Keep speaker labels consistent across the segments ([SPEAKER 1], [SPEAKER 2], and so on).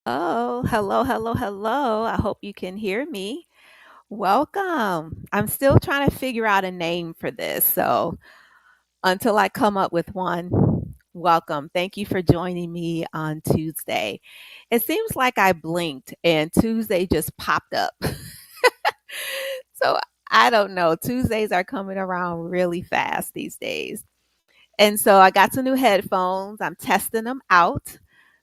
[SPEAKER 1] Oh, hello, hello, hello. I hope you can hear me. Welcome. I'm still trying to figure out a name for this. So until I come up with one, welcome. Thank you for joining me on Tuesday. It seems like I blinked and Tuesday just popped up. So I don't know. Tuesdays are coming around really fast these days. And so I got some new headphones. I'm testing them out.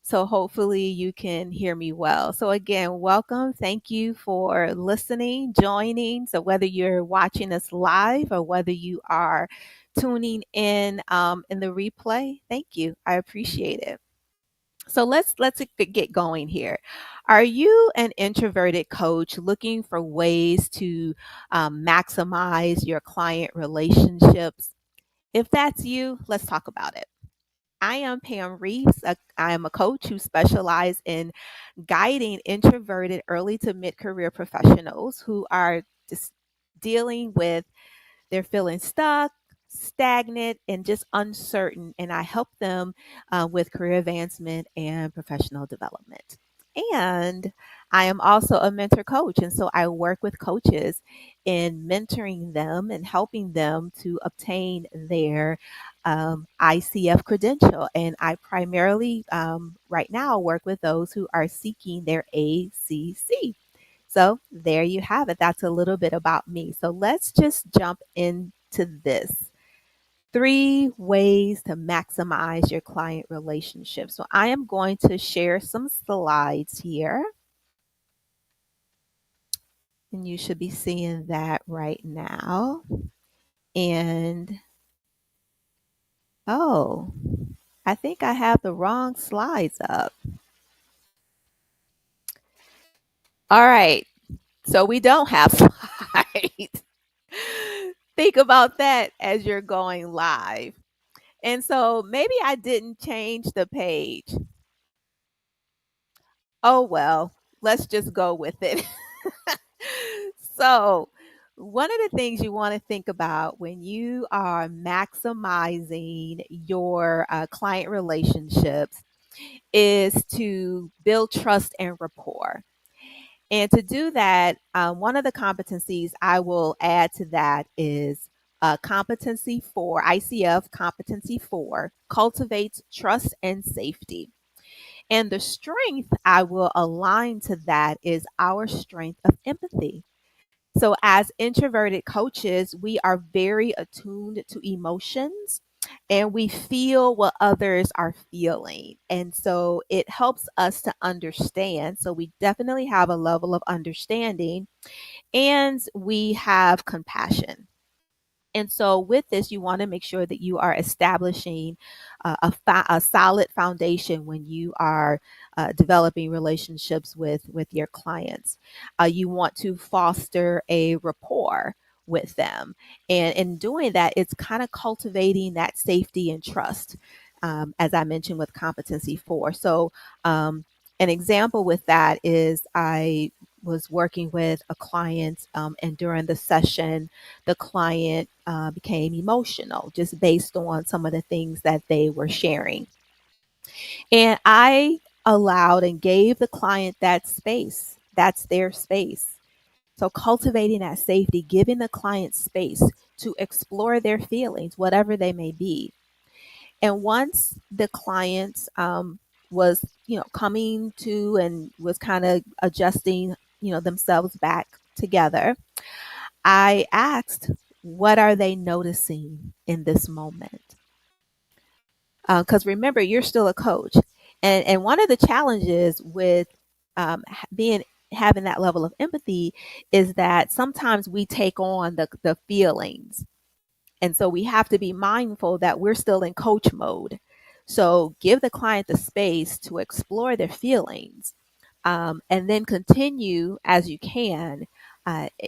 [SPEAKER 1] So hopefully you can hear me well. So again, welcome. Thank you for listening, joining. So whether you're watching us live or whether you are tuning in the replay, thank you. I appreciate it. So let's get going here. Are you an introverted coach looking for ways to maximize your client relationships? If that's you, let's talk about it. I am Pam Reeves. I am a coach who specializes in guiding introverted early to mid career professionals who are just dealing with they're feeling stuck, stagnant, and just uncertain. And I help them with career advancement and professional development. And I am also a mentor coach. And so I work with coaches in mentoring them and helping them to obtain their ICF credential. And I primarily, right now, work with those who are seeking their ACC. So there you have it. That's a little bit about me. So let's just jump into this. 3 ways to maximize your client relationship. So I am going to share some slides here, and you should be seeing that right now. And oh, I think I have the wrong slides up. All right. So we don't have slides. Think about that as you're going live. And so maybe I didn't change the page. Oh, well, let's just go with it. So, one of the things you want to think about when you are maximizing your client relationships is to build trust and rapport. And to do that, one of the competencies I will add to that is competency four, ICF competency four, cultivates trust and safety. And the strength I will align to that is our strength of empathy. So, as introverted coaches, we are very attuned to emotions and we feel what others are feeling. And so, it helps us to understand. So, we definitely have a level of understanding and we have compassion. And so, with this, you want to make sure that you are establishing a solid foundation when you are developing relationships with your clients. You want to foster a rapport with them, and in doing that, it's kind of cultivating that safety and trust. As I mentioned with competency four. So, an example with that is I was working with a client, and during the session, the client became emotional just based on some of the things that they were sharing. And I allowed and gave the client that space. That's their space. So, cultivating that safety, giving the client space to explore their feelings, whatever they may be. And once the client was, coming to and was kind of adjusting, themselves back together, I asked, what are they noticing in this moment? Because remember, you're still a coach, and one of the challenges with being having that level of empathy is that sometimes we take on the feelings, and so we have to be mindful that we're still in coach mode. So give the client the space to explore their feelings, and then continue as you can,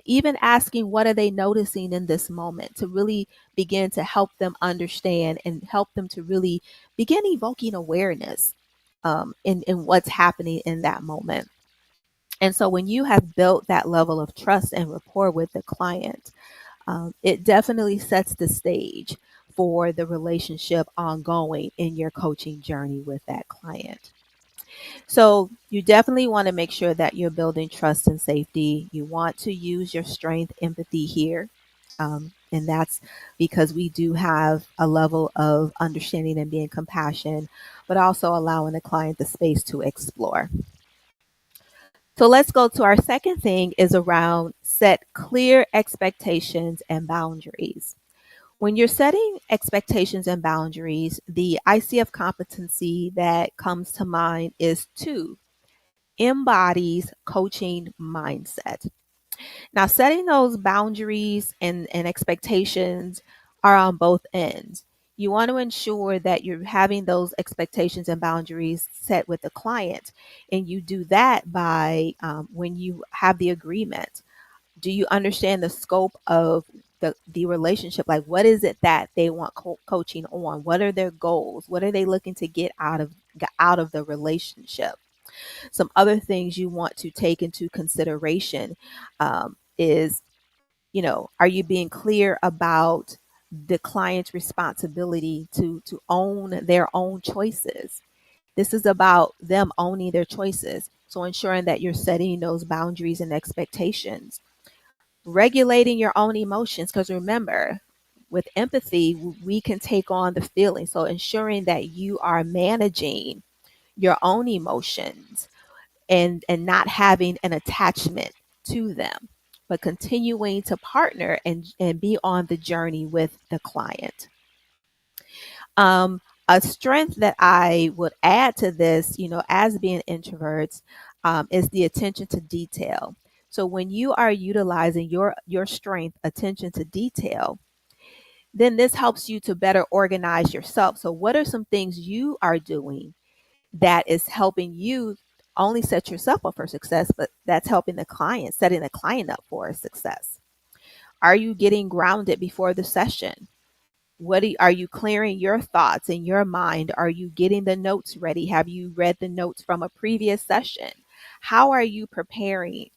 [SPEAKER 1] even asking what are they noticing in this moment to really begin to help them understand and help them to really begin evoking awareness in what's happening in that moment. And so when you have built that level of trust and rapport with the client, it definitely sets the stage for the relationship ongoing in your coaching journey with that client. So you definitely want to make sure that you're building trust and safety. You want to use your strength, empathy here. And that's because we do have a level of understanding and being compassion, but also allowing the client the space to explore. So let's go to our second thing is around set clear expectations and boundaries. When you're setting expectations and boundaries, the ICF competency that comes to mind is two, embodies coaching mindset. Now, setting those boundaries and expectations are on both ends. You want to ensure that you're having those expectations and boundaries set with the client. And you do that by when you have the agreement. Do you understand the scope of the relationship? Like, what is it that they want coaching on? What are their goals? What are they looking to get out of the relationship? Some other things you want to take into consideration is, are you being clear about the client's responsibility to own their own choices? This is about them owning their choices. So ensuring that you're setting those boundaries and expectations, regulating your own emotions, because remember, with empathy, we can take on the feeling. So ensuring that you are managing your own emotions and not having an attachment to them, but continuing to partner and be on the journey with the client. Um, a strength that I would add to this, as being introverts, is the attention to detail. So when you are utilizing your strength, attention to detail, then this helps you to better organize yourself. So what are some things you are doing that is helping you only set yourself up for success, but that's helping the client, setting the client up for success? Are you getting grounded before the session? Are you clearing your thoughts in your mind? Are you getting the notes ready? Have you read the notes from a previous session? How are you preparing,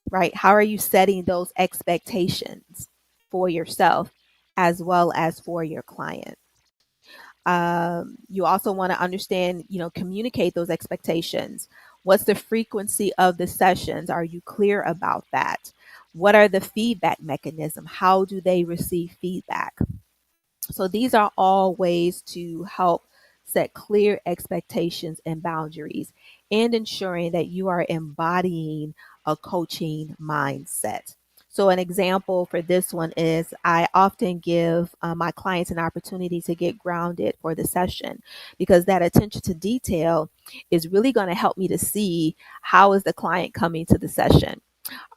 [SPEAKER 1] right? How are you setting those expectations for yourself as well as for your client? You also want to understand, communicate those expectations. What's the frequency of the sessions? Are you clear about that? What are the feedback mechanism? How do they receive feedback? So these are all ways to help set clear expectations and boundaries and ensuring that you are embodying a coaching mindset. So an example for this one is I often give my clients an opportunity to get grounded for the session, because that attention to detail is really going to help me to see how is the client coming to the session.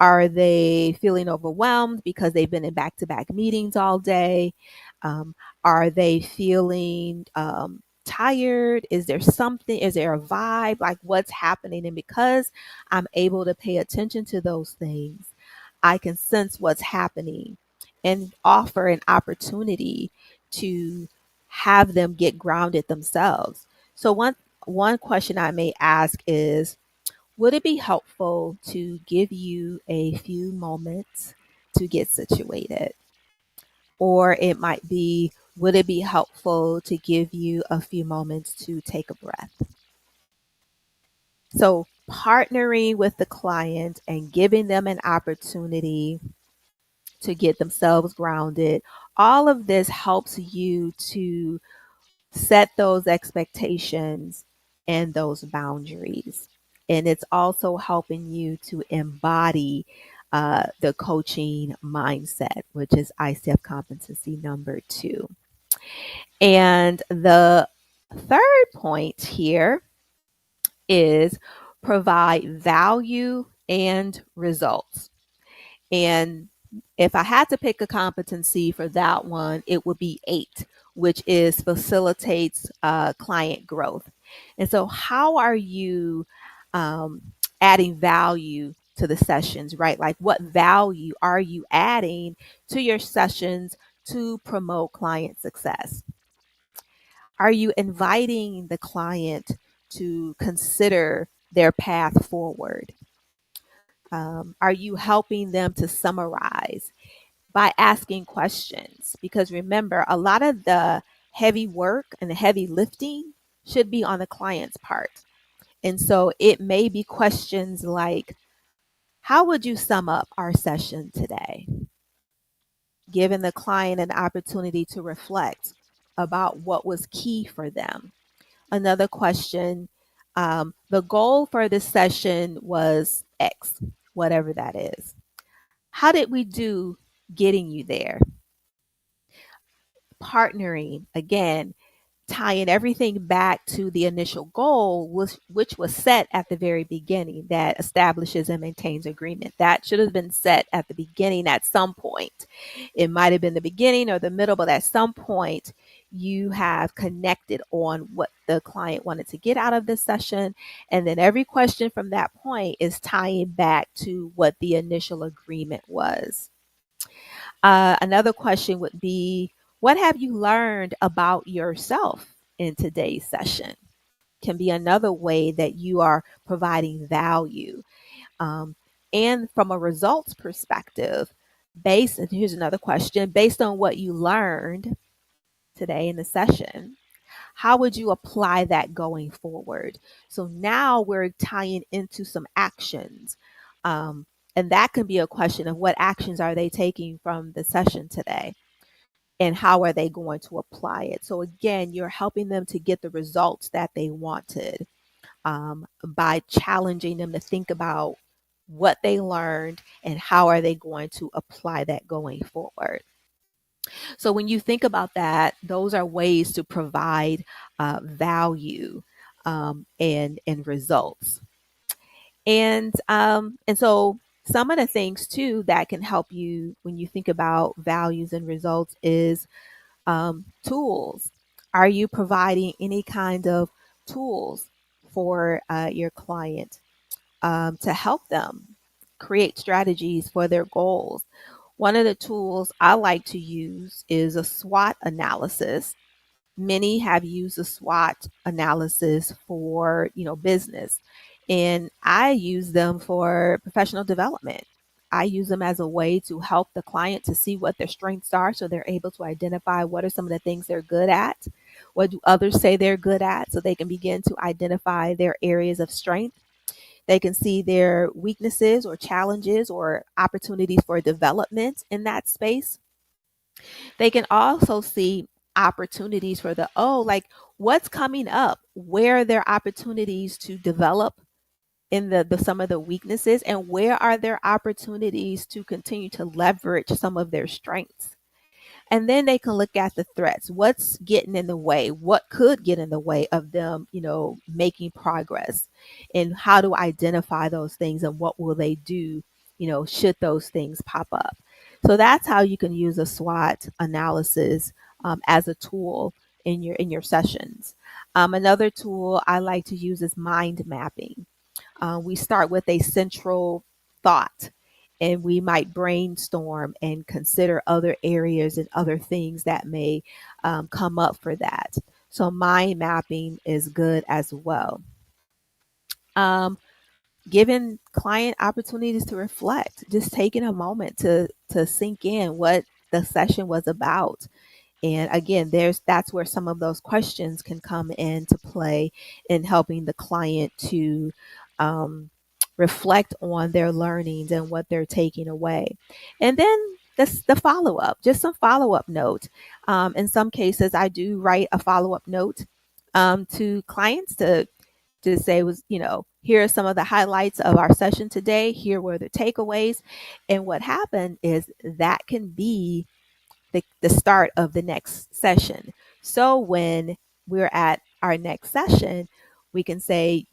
[SPEAKER 1] Are they feeling overwhelmed because they've been in back-to-back meetings all day? Um, are they feeling tired? Is there something? Is there a vibe? Like, what's happening? And because I'm able to pay attention to those things, I can sense what's happening and offer an opportunity to have them get grounded themselves. So one question I may ask is, would it be helpful to give you a few moments to get situated? Or it might be, would it be helpful to give you a few moments to take a breath? So, partnering with the client and giving them an opportunity to get themselves grounded, all of this helps you to set those expectations and those boundaries. And it's also helping you to embody the coaching mindset, which is ICF competency number 2. And the third point here is provide value and results. And if I had to pick a competency for that one, it would be 8, which is facilitates client growth. And so, how are you um, adding value to the sessions, right? Like, what value are you adding to your sessions to promote client success? Are you inviting the client to consider their path forward? Are you helping them to summarize by asking questions? Because remember, a lot of the heavy work and the heavy lifting should be on the client's part. And so it may be questions like, how would you sum up our session today? Giving the client an opportunity to reflect about what was key for them. Another question, the goal for this session was X, whatever that is. How did we do getting you there? Partnering, again, tying everything back to the initial goal, which was set at the very beginning, that establishes and maintains agreement. That should have been set at the beginning at some point. It might have been the beginning or the middle, but at some point you have connected on what the client wanted to get out of this session. And then every question from that point is tying back to what the initial agreement was. Another question would be, what have you learned about yourself in today's session? Can be another way that you are providing value. Um, and from a results perspective, and here's another question, based on what you learned today in the session, how would you apply that going forward? So now we're tying into some actions. And that can be a question of what actions are they taking from the session today? And how are they going to apply it? So again, you're helping them to get the results that they wanted by challenging them to think about what they learned and how are they going to apply that going forward. So when you think about that, those are ways to provide value and results. And so some of the things too that can help you when you think about values and results is tools. Are you providing any kind of tools for your client to help them create strategies for their goals? One of the tools I like to use is a SWOT analysis. Many have used a SWOT analysis for, business, and I use them for professional development. I use them as a way to help the client to see what their strengths are so they're able to identify what are some of the things they're good at. What do others say they're good at so they can begin to identify their areas of strength. They can see their weaknesses or challenges or opportunities for development in that space. They can also see opportunities for like what's coming up, where are there opportunities to develop in the some of the weaknesses, and where are there opportunities to continue to leverage some of their strengths. And then they can look at the threats. What's getting in the way? What could get in the way of them, making progress? And how to identify those things and what will they do, should those things pop up? So that's how you can use a SWOT analysis as a tool in your sessions. Another tool I like to use is mind mapping. We start with a central thought and we might brainstorm and consider other areas and other things that may come up for that. So mind mapping is good as well. Giving client opportunities to reflect, just taking a moment to sink in what the session was about. And again, that's where some of those questions can come into play in helping the client to reflect on their learnings and what they're taking away. And then the follow up, just some follow up note. In some cases, I do write a follow up note to clients to say here are some of the highlights of our session today. Here were the takeaways. And what happened is that can be the start of the next session. So when we're at our next session, we can say,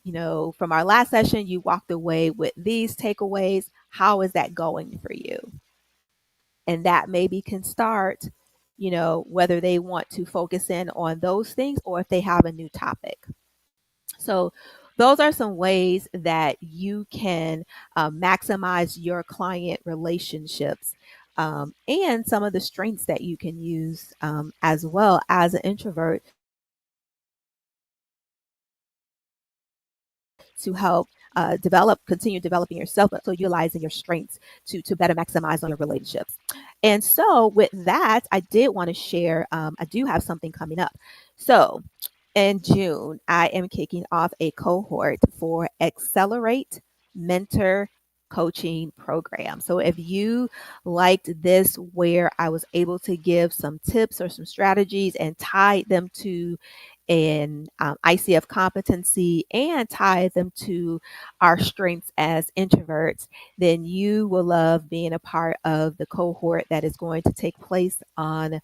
[SPEAKER 1] from our last session, you walked away with these takeaways. How is that going for you? And that maybe can start, whether they want to focus in on those things or if they have a new topic. So those are some ways that you can maximize your client relationships and some of the strengths that you can use as well as an introvert to help continue developing yourself, but so utilizing your strengths to better maximize on your relationships. And so with that, I did want to share, I do have something coming up. So in June, I am kicking off a cohort for Accelerate Mentor Coaching Program. So if you liked this, where I was able to give some tips or some strategies and tie them to an ICF competency and tie them to our strengths as introverts, then you will love being a part of the cohort that is going to take place on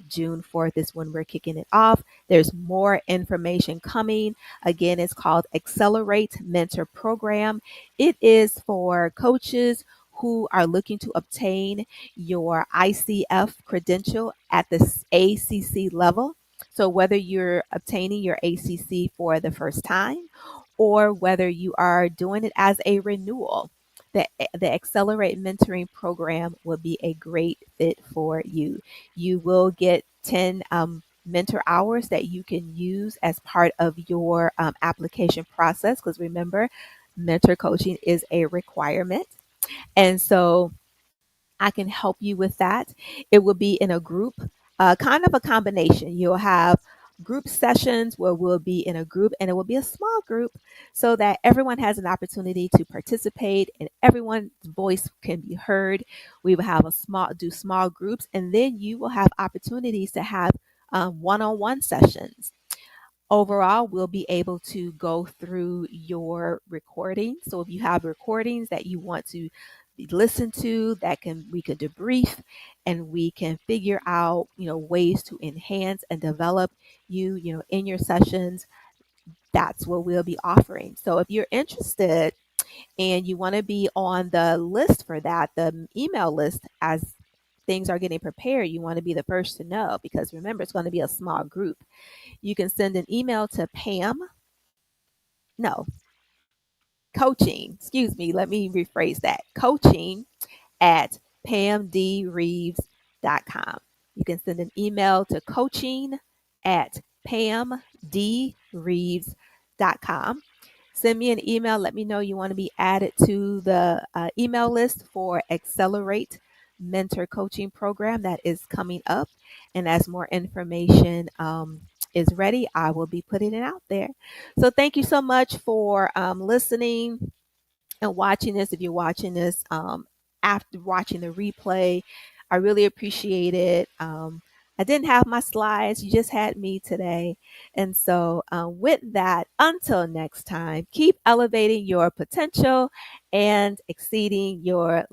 [SPEAKER 1] June 4th is when we're kicking it off. There's more information coming. Again, it's called Accelerate Mentor Program. It is for coaches who are looking to obtain your ICF credential at the ACC level. So whether you're obtaining your ACC for the first time or whether you are doing it as a renewal, the Accelerate Mentoring Program will be a great fit for you. You will get 10 mentor hours that you can use as part of your application process. Because remember, mentor coaching is a requirement. And so I can help you with that. It will be in a group, kind of a combination. You'll have group sessions where we'll be in a group, and it will be a small group so that everyone has an opportunity to participate and everyone's voice can be heard. We will have do small groups, and then you will have opportunities to have one-on-one sessions. Overall, we'll be able to go through your recordings. So if you have recordings that you want to listen to, we could debrief and we can figure out, ways to enhance and develop you, in your sessions. That's what we'll be offering. So if you're interested and you want to be on the list for that, the email list, as things are getting prepared, you want to be the first to know, because remember, it's going to be a small group. You can send an email to Pam. No, coaching. Excuse me. Let me rephrase that. Coaching at pamdreeves.com. You can send an email to coaching at pamdreeves.com. Send me an email. Let me know you want to be added to the email list for Accelerate Mentor Coaching Program that is coming up. And as more information is ready, I will be putting it out there. So thank you so much for listening and watching this. If you're watching this after watching the replay, I really appreciate it. I didn't have my slides, you just had me today. And so, with that, until next time, keep elevating your potential and exceeding your